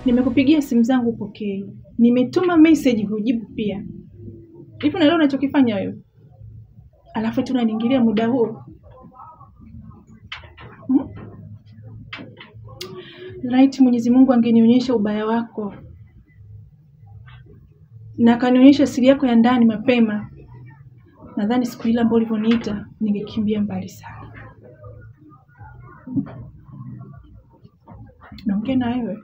Nimekupigia simu zangu upokei. Nimetuma message hujibu pia. Hivi unaelewa unachokifanya wewe? Alafu tunaniingilia muda huo. Right, Mwenyezi Mungu angenionyesha ubaya wako. Na akanionyesha siri yako ya ndani mapema. Nadhani siku ile ambayo ulivyoniita ningekimbia mbali sana. Naongea na wewe.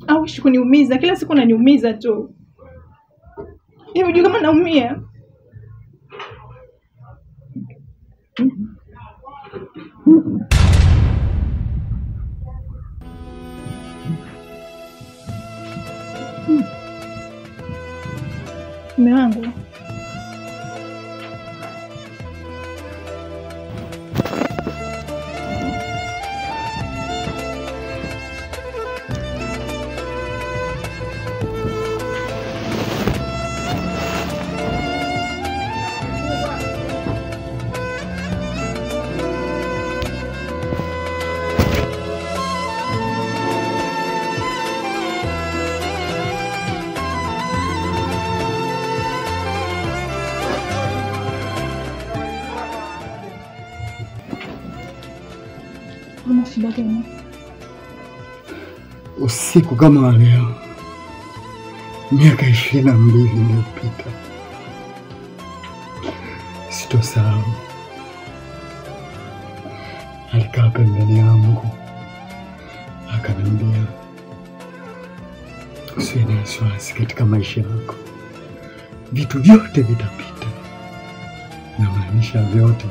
Au kuniumiza, kila siku unaniumiza tu. Hivi unajua kama naumia? Mume wangu. Usiku kama wa leo, miaka 22 iliyopita, sitosahau. Alikaa pembeni yangu, akaniambia, usiwe na wasiwasi katika maisha yako. Vitu vyote vitapita. Na maanisha vyote.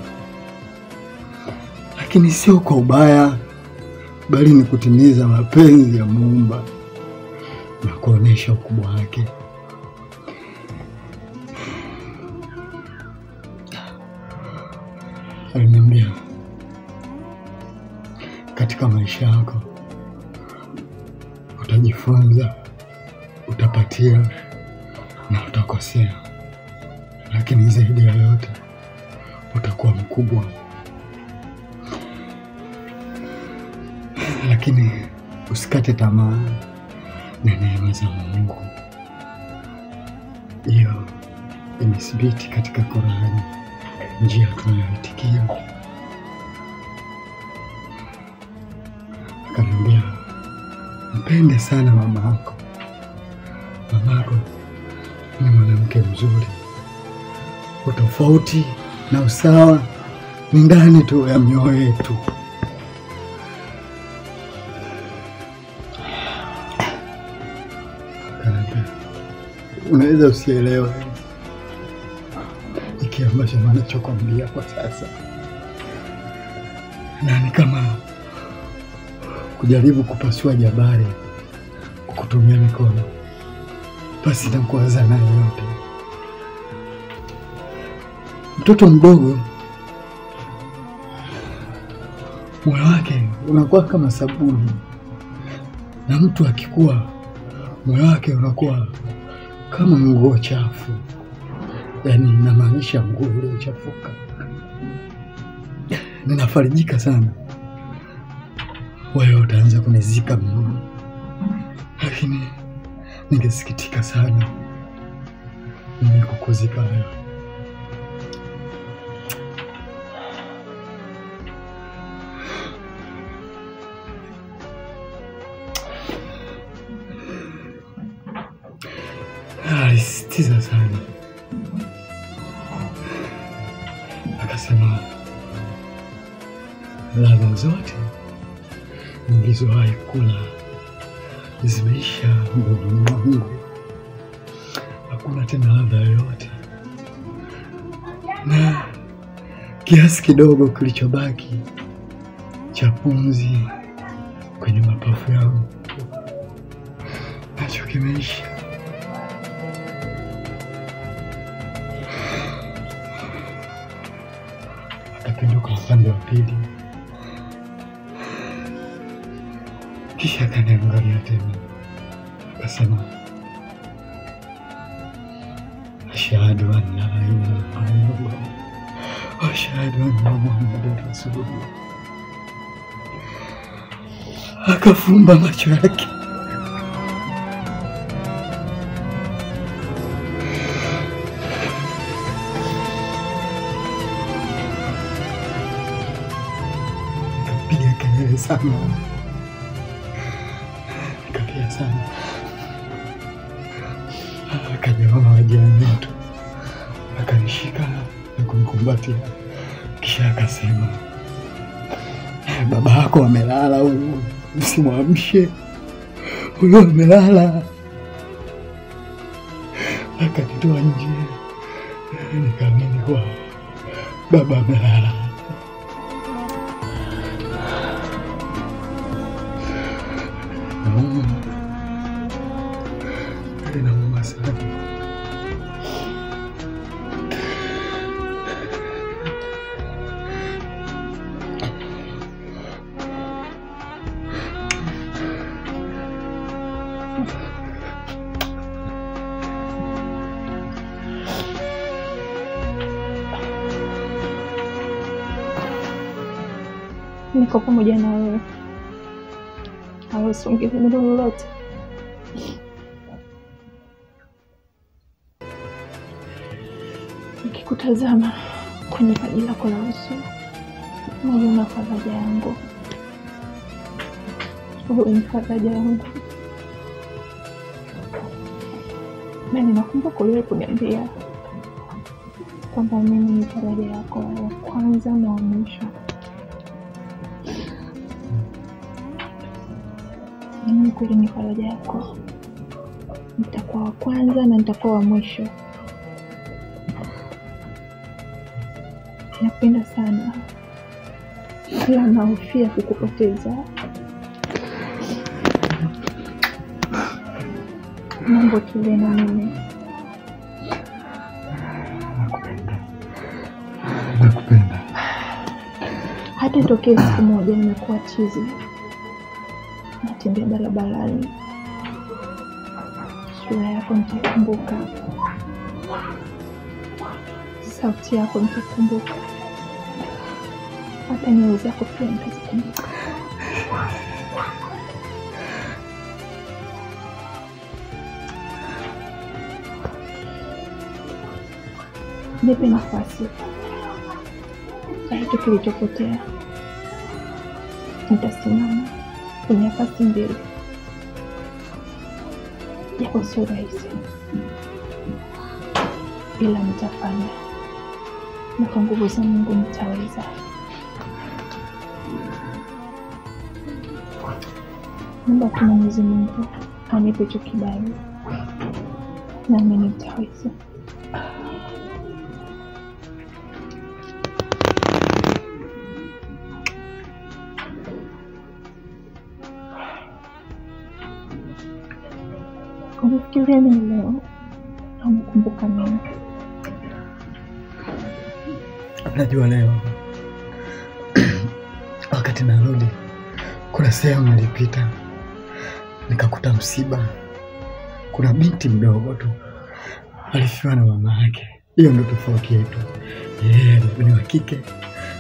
Lakini sio kwa ubaya, bali ni kutimiza mapenzi ya Muumba na kuonesha ukubwa wake. Aliniambia, katika maisha yako utajifunza, utapatia na utakosea, lakini zaidi ya yote utakuwa mkubwa. Lakini usikate tamaa na neema za Mungu. Hiyo imethibiti katika Qur'ani, njia tunayoitikia. Akaniambia, mpende sana mama yako. Mama yako ni mwanamke mzuri. Utofauti na usawa ni ndani tu ya mioyo yetu. Unaweza usielewe hiki ambacho ninachokwambia kwa sasa, na ni kama kujaribu kupasua jabari kwa kutumia mikono basi na kuwaza nayo yote. Mtoto mdogo moyo wake unakuwa kama sabuni, na mtu akikua moyo wake unakuwa kama nguo chafu. Yaani inamaanisha nguo iliyochafuka. Ninafarijika sana wewe utaanza kunizika mimi, lakini ningesikitika sana mimi kukuzika wewe. Alisitiza sana. Akasema, ladha zote nilizowahi kula zimeisha mdomoni mwangu. Hakuna tena ladha yoyote. Na kiasi kidogo kilichobaki cha pumzi kwenye mapafu yangu nacho kimeisha. Akapinduka upande wa pili, kisha akaniangalia tena, akasema, ashhadu an la ilaha illallah wa ashhadu anna Muhammadan rasulullah. akafumba macho yake. Nikapiga kelele sana, nikalia sana. Akaja mama wa jirani yetu akanishika na kunikumbatia, kisha akasema, baba yako amelala huyu, msimwamshe, huyu amelala. Akanitoa nje, nikaamini kwa baba amelala. Inauma sana. Niko pamoja na wewe. Hausungizi neno lolote. Nikikutazama kwenye paji lako la uso, naona faraja yangu. Wewe ni faraja yangu. Na ninakumbuka leo kuniambia kwamba mimi ni faraja yako wa kwanza na wa mwisho. Mimi kweli ni faraja yako. Nitakuwa wa kwanza na nitakuwa wa mwisho. Napenda sana. Ila nahofia kukupoteza. Mambo tuwe na mimi. Nakupenda. Hata tokea siku moja nimekuwa chizi, natembea barabarani, sura yako nitakumbuka, sauti yako nitakumbuka, hata nyayo zako pia nitazikumbuka. Nipe nafasi. Kitu kilichopotea, nitasimama kwenye nafasi mbili. Japo sio rahisi, ila nitafanya, na kwa nguvu za Mungu nitaweza. Naomba tu Mwenyezi Mungu anipe hicho kibali, na mimi nitaweza. Unafikiria nini leo? Unakumbuka nini? Najua leo wakati narudi kuna sehemu nilipita nikakuta msiba. Kuna binti mdogo tu alifiwa na mama yake. Hiyo ndio tofauti yetu. Yeye ni wa kike,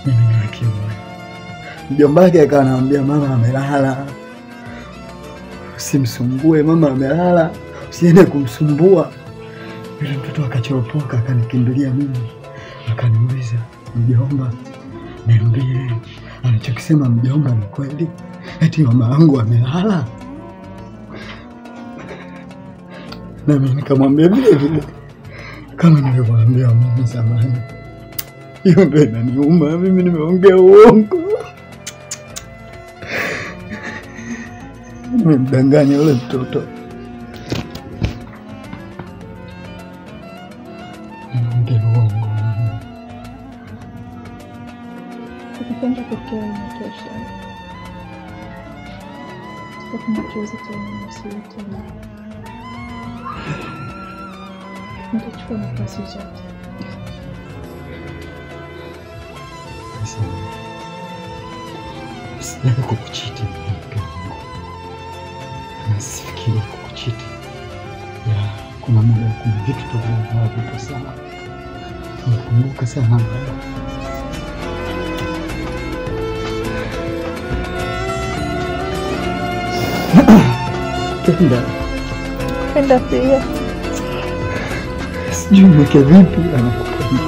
mimi ni wa kiume. Mjomba wake akawa anamwambia mama amelala, usimsumbue, mama amelala, usiende kumsumbua. Yule mtoto akachoropoka akanikimbilia mimi, akaniuliza, mjomba, niambie, anachokisema mjomba ni kweli? Eti mama yangu amelala? Na mimi nikamwambia vile vile kama nilivyowaambia mimi zamani. Hiyo ndio inaniuma, mimi nimeongea uongo. Nimemdanganya yule mtoto. Nimeongea uongo. Ukipenda pekee inatosha. Sitaki machozi tena, usiwe tena. Nitachukua nafasi zote. Sitaki kukuchiti mke wangu. Nasifikiri kukuchiti. Ya, kuna muda kuna vitu tofauti vipo sana. Nakumbuka sana. nakupenda. Penda pia. Sijui mweke vipi anakupenda.